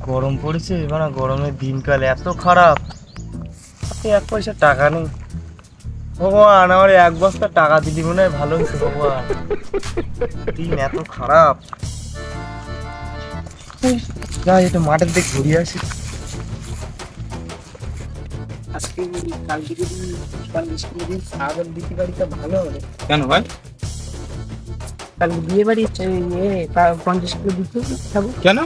গরম পড়েছে, মানে গরমের দিনকাল এত খারাপ, এক পয়সা টাকা নেই। ভগবান, আমার এক বস্তা টাকা দিলি মনে হয় ভালো হতো। ভগবান, দিন এত খারাপ। যাই একটু মাঠের দিকে ঘুরিয়ে আসি। আজকে কালকে যদি ছাগল বিক্রি বাড়িটা ভালো হবে। কেন ভাই? কালকে বিয়ে বাড়ি 50 কিলো দিতে হবে। কেন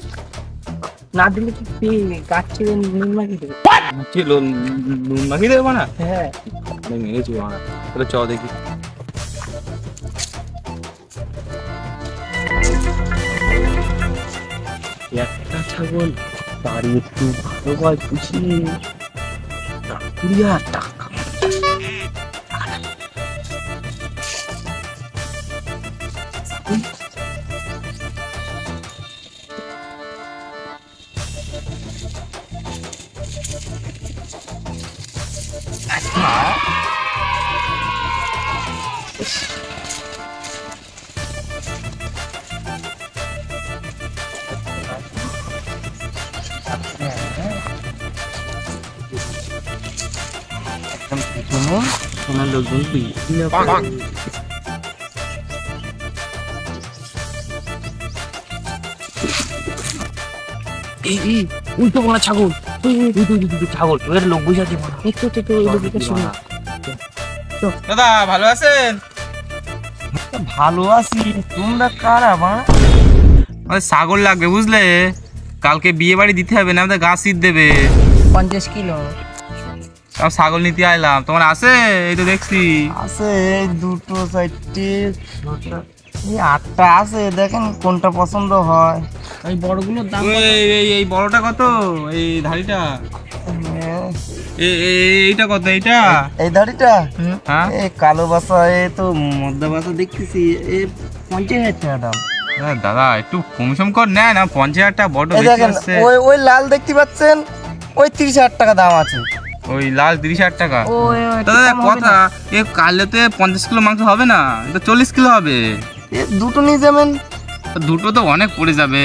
না দিলে কি গাছ ছেড়ে নুন মাখিয়ে দেবে? নুন মাখিয়ে দেবো না? হ্যাঁ, মেরেছি বানা। তাহলে চ দেখি। একটা ছাগল বাড়ি একটু ভালো হয় খুশি 20,000 টাকা। একদম পিছনে সোনার লোকজন উল্টো বলা ছাগল, ছাগল এবার লোক বসে আছে। দাদা ভালো আছেন? ভালো আছি, তোমরা কারা? আমাদের ছাগল লাগবে বুঝলে, কালকে বিয়ে বাড়ি দিতে হবে না, আমাদের গাছ শীত দেবে 50 কিলো। সব ছাগল নিতে আইলাম। তোমার আছে? এই তো দেখছি আছে, দুটো 4টে 8টা আছে, দেখেন কোনটা পছন্দ হয়। এই বড়গুলোর দাম এই বড়টা কত? এই ধাড়িটা এইটা কত? এইটা এই দাড়িটা হ্যাঁ, এই কালো বাসা, এই তো মদ্দা বাসা দেখতেছি, এই 50,000 টাকা দাম। দাদা একটু কমিশন কর নেন না, 50,000 টাকা বড় বেশি দেখেন আছে। ওই লাল দেখতে পাচ্ছেন, ওই 30,000 টাকা দাম আছে। ওই লাল 30,000 টাকা। দাদা কথা, এ কালেতে 50 কিলো মাংস হবে না, এটা 40 কিলো হবে। দুটো নিয়ে যাবেন। দুটো তো অনেক পড়ে যাবে।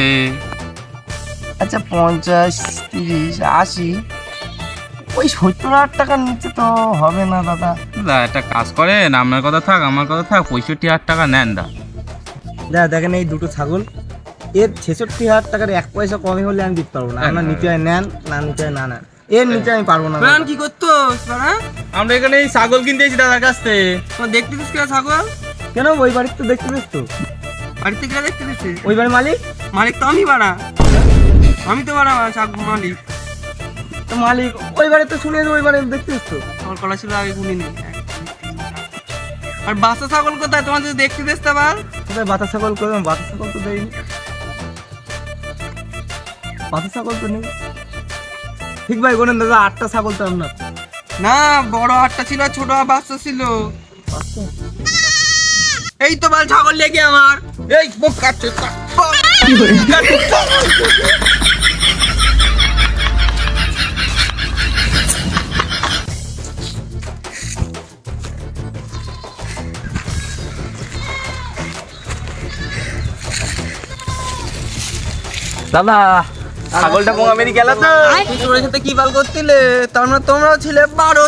আচ্ছা 50, 30, 80, ওই 70,000 টাকার নিচে তো হবে না দাদা। দাদা একটা কাজ করেন, আমার কথা থাক 65,000 টাকা নেন। দেখেন এই দুটো ছাগল, এর 66,000 টাকার 1 পয়সা কমে হলে আমি দিতে পারবো না। আপনার নিচে নেন, না নিচে না নেন, এর নিচে আমি পারবো না। কি করতো আমরা এখানে এই ছাগল কিনতে এসেছি দাদার কাছ থেকে। দেখতে দিস কেন ছাগল? কেন ওই বাড়িতে তো দেখতে দিস তো? বাড়িতে গেলে দেখতে দিস? ওই বাড়ির মালিক তো আমি বাড়া, আমি তো বাড়া মালিক। তো মালিক ওই বাড়িতে শুনে ওই বাড়িতে দেখতে দিস তো? আমার কলা ছিল আগে গুনি নেই। আর বাচ্চা ছাগল কোথায়? তোমার যদি দেখতে দিস আবার কোথায় বাচ্চা ছাগল? করবেন বাচ্চা ছাগল তো দেয়নি, বাচ্চা ছাগল তো নেই। ঠিক ভাই বলেন দাদা, 8টা ছাগল তো আপনার? না, বড় 8টা ছিল, ছোট বাচ্চা ছিল। এই তো বাল ছাগল লেগে আমার এই মুখ কাটছে। দাদা ছাগলটা মোঙা মেরি গেল তো? তোর সাথে কি বাল করছিলে? তোমরাও ছিলে 12।